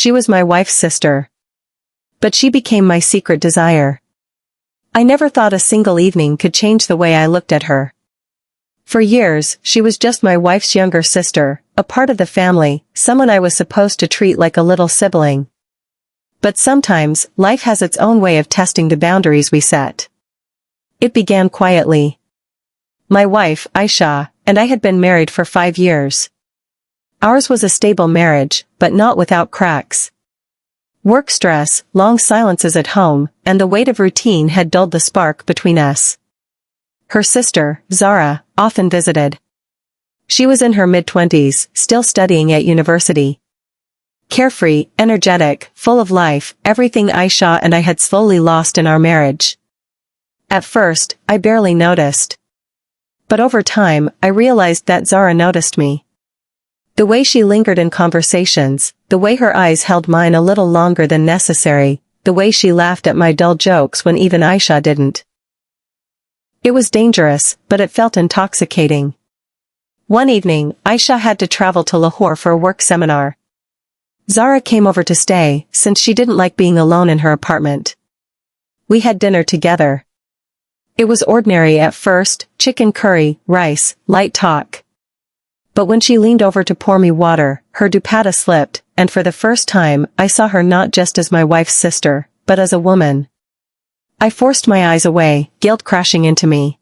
she was my wife's sister. But she became my secret desire. I never thought a single evening could change the way I looked at her. For years, she was just my wife's younger sister, a part of the family, someone I was supposed to treat like a little sibling. But sometimes, life has its own way of testing the boundaries we set. It began quietly. My wife, Ayesha, and I had been married for 5 years. Ours was a stable marriage, but not without cracks. Work stress, long silences at home, and the weight of routine had dulled the spark between us. Her sister, Zara, often visited. She was in her mid-20s, still studying at university. Carefree, energetic, full of life, everything Ayesha and I had slowly lost in our marriage. At first, I barely noticed. But over time, I realized that Zara noticed me. The way she lingered in conversations, the way her eyes held mine a little longer than necessary, the way she laughed at my dull jokes when even Ayesha didn't. It was dangerous, but it felt intoxicating. One evening, Ayesha had to travel to Lahore for a work seminar. Zara came over to stay, since she didn't like being alone in her apartment. We had dinner together. It was ordinary at first, chicken curry, rice, light talk. But when she leaned over to pour me water, her dupatta slipped, and for the first time, I saw her not just as my wife's sister, but as a woman. I forced my eyes away, guilt crashing into me.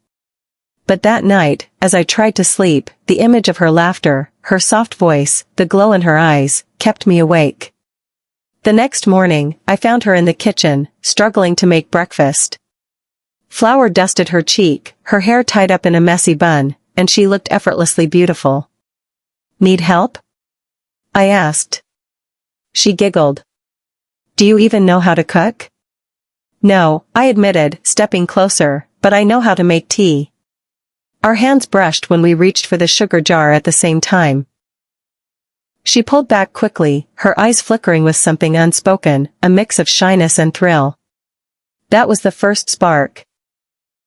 But that night, as I tried to sleep, the image of her laughter, her soft voice, the glow in her eyes, kept me awake. The next morning, I found her in the kitchen, struggling to make breakfast. Flour dusted her cheek, her hair tied up in a messy bun, and she looked effortlessly beautiful. "Need help?" I asked. She giggled. "Do you even know how to cook?" "No," I admitted, stepping closer, "but I know how to make tea." Our hands brushed when we reached for the sugar jar at the same time. She pulled back quickly, her eyes flickering with something unspoken, a mix of shyness and thrill. That was the first spark.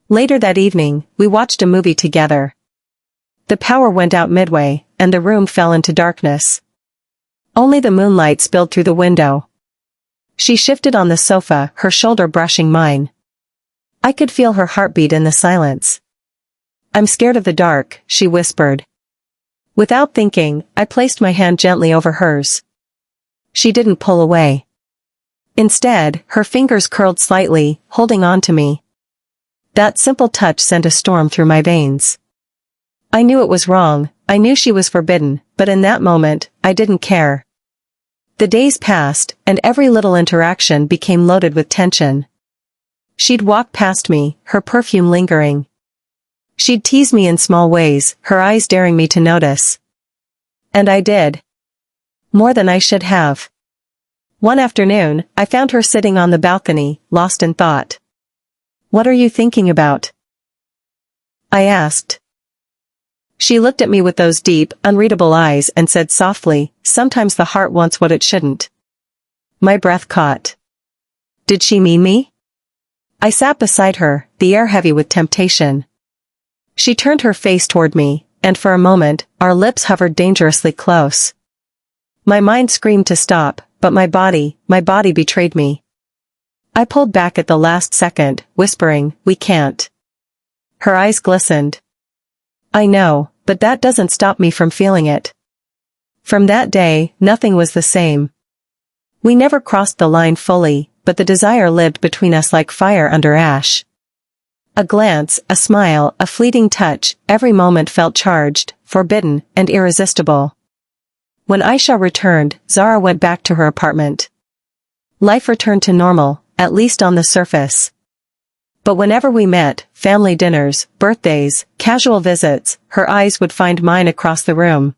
Later that evening, we watched a movie together. The power went out midway, and the room fell into darkness. Only the moonlight spilled through the window. She shifted on the sofa, her shoulder brushing mine. I could feel her heartbeat in the silence. "I'm scared of the dark," she whispered. Without thinking, I placed my hand gently over hers. She didn't pull away. Instead, her fingers curled slightly, holding on to me. That simple touch sent a storm through my veins. I knew it was wrong, I knew she was forbidden, but in that moment, I didn't care. The days passed, and every little interaction became loaded with tension. She'd walk past me, her perfume lingering. She'd tease me in small ways, her eyes daring me to notice. And I did. More than I should have. One afternoon, I found her sitting on the balcony, lost in thought. "What are you thinking about?" I asked. She looked at me with those deep, unreadable eyes and said softly, "Sometimes the heart wants what it shouldn't." My breath caught. Did she mean me? I sat beside her, the air heavy with temptation. She turned her face toward me, and for a moment, our lips hovered dangerously close. My mind screamed to stop, but my body betrayed me. I pulled back at the last second, whispering, "We can't." Her eyes glistened. "I know, but that doesn't stop me from feeling it." From that day, nothing was the same. We never crossed the line fully, but the desire lived between us like fire under ash. A glance, a smile, a fleeting touch, every moment felt charged, forbidden, and irresistible. When Ayesha returned, Zara went back to her apartment. Life returned to normal, at least on the surface. But whenever we met, family dinners, birthdays, casual visits, her eyes would find mine across the room.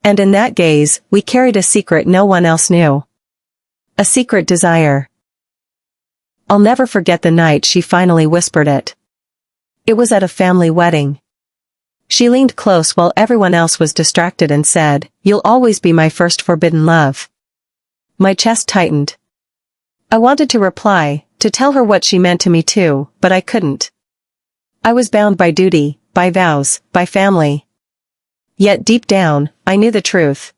And in that gaze, we carried a secret no one else knew. A secret desire. I'll never forget the night she finally whispered it. It was at a family wedding. She leaned close while everyone else was distracted and said, "You'll always be my first forbidden love." My chest tightened. I wanted to reply, to tell her what she meant to me too, but I couldn't. I was bound by duty, by vows, by family. Yet deep down, I knew the truth.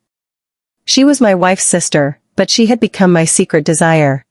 She was my wife's sister, but she had become my secret desire.